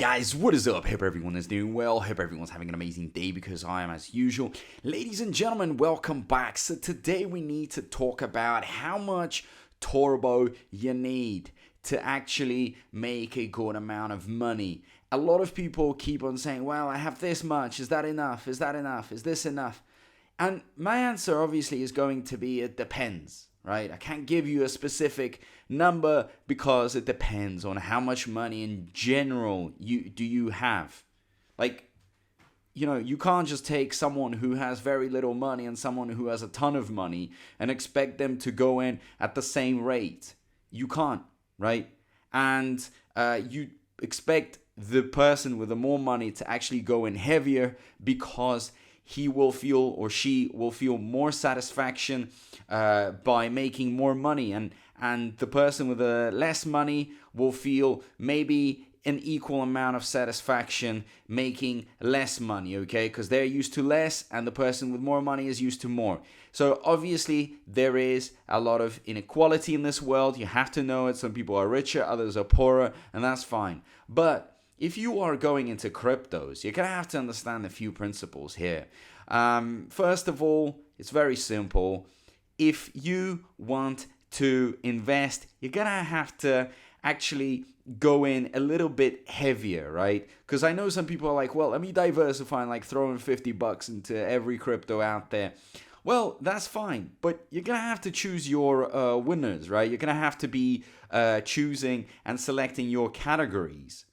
Guys, what is up? Hope everyone is doing well. Hope everyone's having an amazing day because I am as usual. Ladies and gentlemen, welcome back. So today we need to talk about how much turbo you need to actually make a good amount of money. A lot of people keep on saying, well, I have this much. Is that enough? Is that enough? Is this enough? And my answer obviously is going to be it depends. Right? I can't give you a specific number because it depends on how much money in general you have. Like, you can't just take someone who has very little money and someone who has a ton of money and expect them to go in at the same rate. You can't, right? And you expect the person with the more money to actually go in heavier because he will feel or she will feel more satisfaction by making more money, and the person with the less money will feel maybe an equal amount of satisfaction making less money, okay? Because they're used to less and the person with more money is used to more. So obviously there is a lot of inequality in this world. You have to know it. Some people are richer, others are poorer, and that's fine. But if you are going into cryptos, you're going to have to understand a few principles here. First of all, it's very simple. If you want to invest, you're going to have to actually go in a little bit heavier, right? Because I know some people are like, well, let me diversify and like throwing $50 into every crypto out there. Well, that's fine, but you're going to have to choose your winners, right? You're going to have to be choosing and selecting your categories.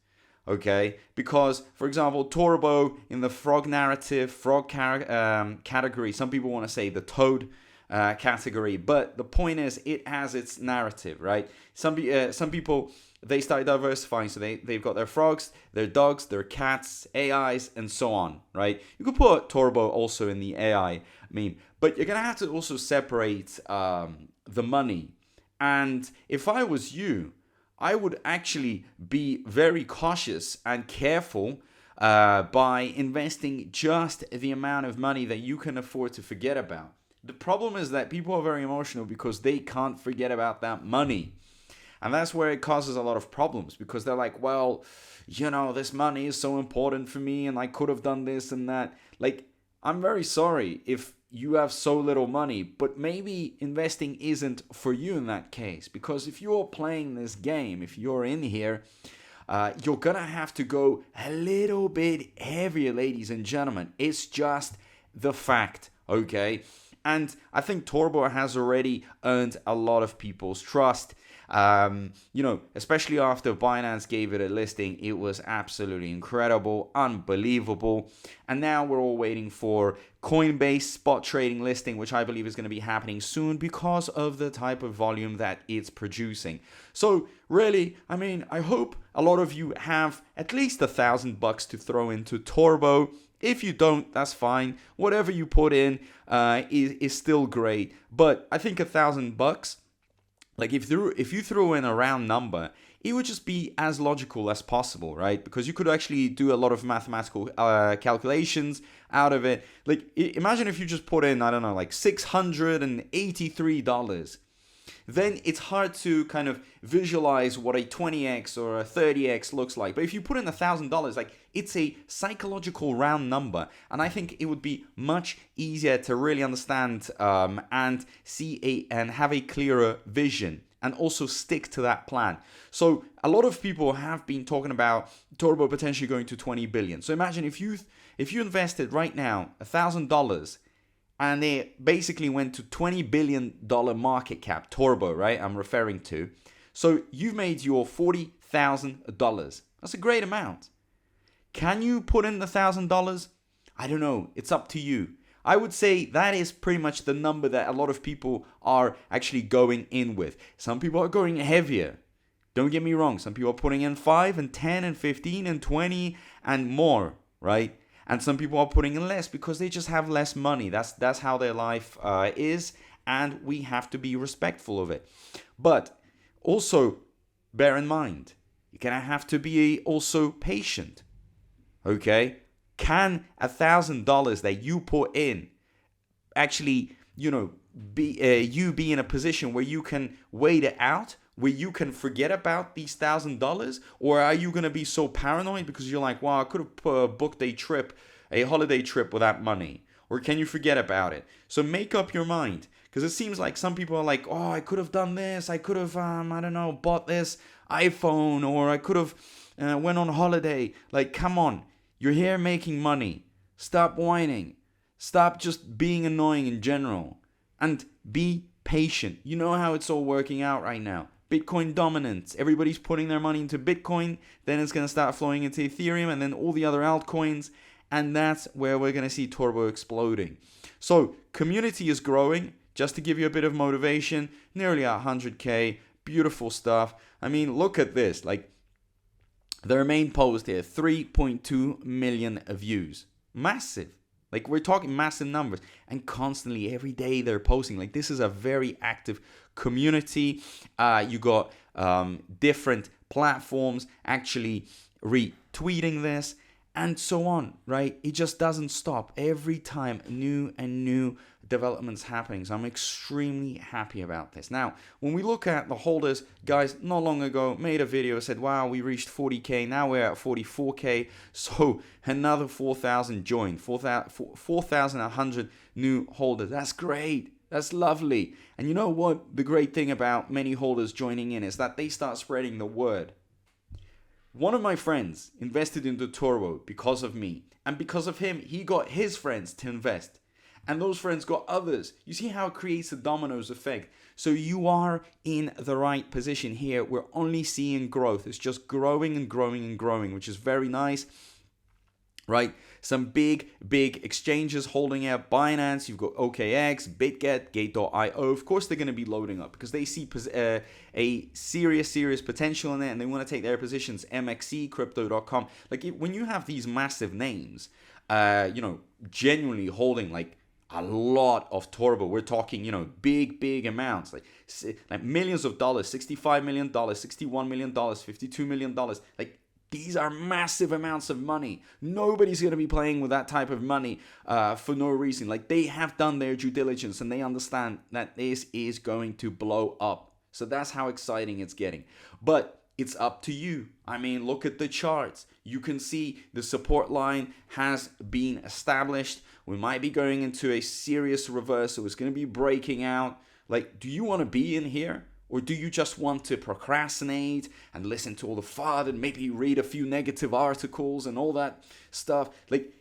Okay, because for example, turbo in the frog narrative, category, some people want to say the toad category, but the point is it has its narrative, right? Some people, they start diversifying, so they've got their frogs, their dogs, their cats, AIs, and so on, right? You could put turbo also in the AI meme, but you're gonna have to also separate the money. And if I was you, I would actually be very cautious and careful by investing just the amount of money that you can afford to forget about. The problem is that people are very emotional because they can't forget about that money. And that's where it causes a lot of problems because they're like, well, this money is so important for me and I could have done this and that. Like, I'm very sorry if you have so little money, but maybe investing isn't for you in that case, because if you're playing this game, if you're in here, you're gonna have to go a little bit heavier, ladies and gentlemen. It's just the fact, okay? And I think turbo has already earned a lot of people's trust. Especially after Binance gave it a listing, it was absolutely incredible, unbelievable. And now we're all waiting for CoinBase spot trading listing, which I believe is going to be happening soon because of the type of volume that it's producing. So really, I hope a lot of you have at least $1,000 to throw into turbo. If you don't, that's fine. Whatever you put in is still great. But I think $1,000, like if you throw in a round number, it would just be as logical as possible, right? Because you could actually do a lot of mathematical calculations out of it. Like imagine if you just put in, I don't know, like $683. Then it's hard to kind of visualize what a 20x or a 30x looks like. But if you put in $1,000, like it's a psychological round number, and I think it would be much easier to really understand and see and have a clearer vision, and also stick to that plan. So a lot of people have been talking about turbo potentially going to 20 billion. So imagine if you invested right now $1,000. And it basically went to $20 billion market cap, turbo, right? I'm referring to. So you've made your $40,000. That's a great amount. Can you put in the $1,000? I don't know. It's up to you. I would say that is pretty much the number that a lot of people are actually going in with. Some people are going heavier. Don't get me wrong. Some people are putting in 5 and 10 and 15 and 20 and more, right? And some people are putting in less because they just have less money. That's how their life is, and we have to be respectful of it. But also, bear in mind, you're going to have to be also patient, okay? Can $1,000 that you put in actually, be in a position where you can wait it out, where you can forget about these $1,000? Or are you going to be so paranoid because you're like, wow, I could have booked a holiday trip with that money? Or can you forget about it? So make up your mind. Because it seems like some people are like, oh, I could have done this. I could have, I don't know, bought this iPhone. Or I could have went on holiday. Like, come on. You're here making money. Stop whining. Stop just being annoying in general. And be patient. You know how it's all working out right now. Bitcoin dominance. Everybody's putting their money into Bitcoin. Then it's going to start flowing into Ethereum and then all the other altcoins. And that's where we're going to see Turbo exploding. So community is growing. Just to give you a bit of motivation, nearly 100K. Beautiful stuff. I mean, look at this. Like, their main post here, 3.2 million views. Massive. Like, we're talking massive numbers. And constantly, every day they're posting. Like, this is a very active community. You got different platforms actually retweeting this and so on, right? It just doesn't stop. Every time, new developments happening. So I'm extremely happy about this. Now, when we look at the holders, guys, not long ago made a video, said, wow, we reached 40K. Now we're at 44K. So another 4,000 joined, 4,100 new holders. That's great. That's lovely. And you know what? The great thing about many holders joining in is that they start spreading the word. One of my friends invested into Turbo because of me. And because of him, he got his friends to invest. And those friends got others. You see how it creates a dominoes effect. So you are in the right position here. We're only seeing growth. It's just growing and growing and growing, which is very nice. Right? Some big exchanges holding out. Binance, you've got OKX, BitGet, Gate.io. Of course, they're going to be loading up because they see a serious potential in it and they want to take their positions. MXC, Crypto.com. Like, when you have these massive names, genuinely holding like a lot of Turbo. We're talking, big amounts, like millions of dollars, $65 million, $61 million, $52 million. Like, these are massive amounts of money. Nobody's going to be playing with that type of money for no reason. Like, they have done their due diligence and they understand that this is going to blow up. So that's how exciting it's getting. But it's up to you. I mean, look at the charts. You can see the support line has been established. We might be going into a serious reversal. It's going to be breaking out. Like, do you want to be in here? Or do you just want to procrastinate and listen to all the FUD and maybe read a few negative articles and all that stuff? Like,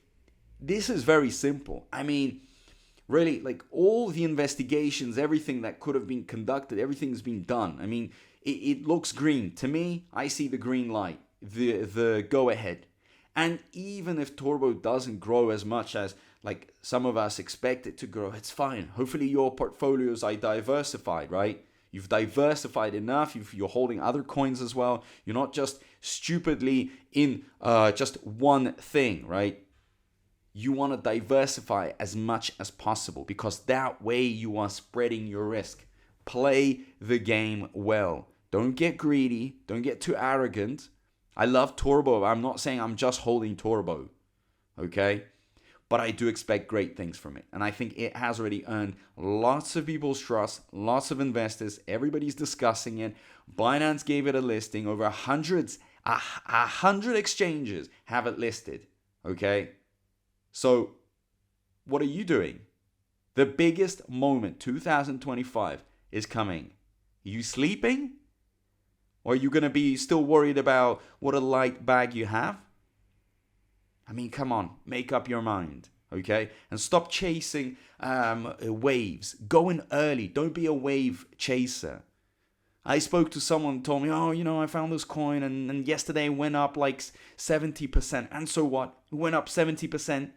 this is very simple. I mean, really, like, all the investigations, everything that could have been conducted, everything's been done. I mean, it looks green. To me, I see the green light, the go ahead. And even if Turbo doesn't grow as much as like some of us expect it to grow, it's fine. Hopefully your portfolios are diversified, right? You've diversified enough. You're holding other coins as well. You're not just stupidly in just one thing, right? You want to diversify as much as possible because that way you are spreading your risk. Play the game well. Don't get greedy. Don't get too arrogant. I love Turbo. I'm not saying I'm just holding Turbo, okay? But I do expect great things from it. And I think it has already earned lots of people's trust, lots of investors. Everybody's discussing it. Binance gave it a listing. Over 100 exchanges have it listed, okay? So what are you doing? The biggest moment, 2025, is coming. Are you sleeping? Or are you going to be still worried about what a light bag you have? I mean, come on, make up your mind, okay? And stop chasing waves. Go in early. Don't be a wave chaser. I spoke to someone who told me, I found this coin and yesterday it went up like 70%. And so what? It went up 70%.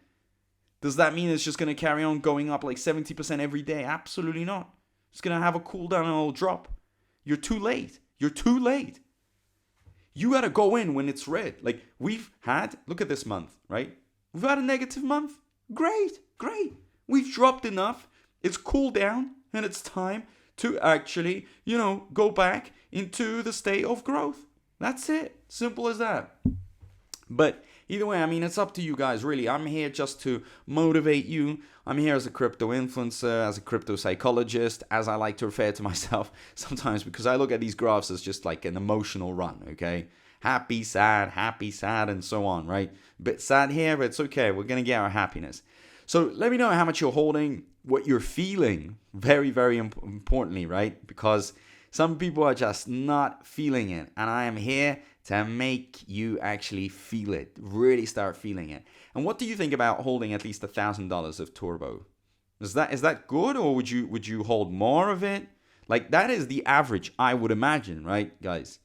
Does that mean it's just going to carry on going up like 70% every day? Absolutely not. It's going to have a cool down and it'll drop. You're too late. You're too late. You got to go in when it's red. Like we've had, look at this month, right? We've had a negative month. Great. We've dropped enough. It's cooled down and it's time to actually, go back into the state of growth. That's it. Simple as that. But either way, I mean, it's up to you guys, really. I'm here just to motivate you. I'm here as a crypto influencer, as a crypto psychologist, as I like to refer to myself sometimes, because I look at these graphs as just like an emotional run, okay? Happy, sad, and so on, right? Bit sad here, but it's okay. We're going to get our happiness. So let me know how much you're holding, what you're feeling, very, very importantly, right? Because some people are just not feeling it, and I am here to make you actually feel it, really start feeling it. And what do you think about holding at least $1,000 of Turbo? Is that good, or would you hold more of it? Like, that is the average, I would imagine, right, guys?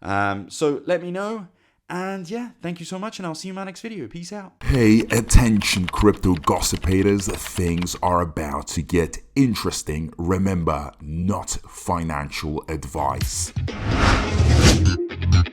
So let me know. And yeah, thank you so much, and I'll see you in my next video. Peace out. Pay attention, crypto gossipators. Things are about to get interesting. Remember, not financial advice.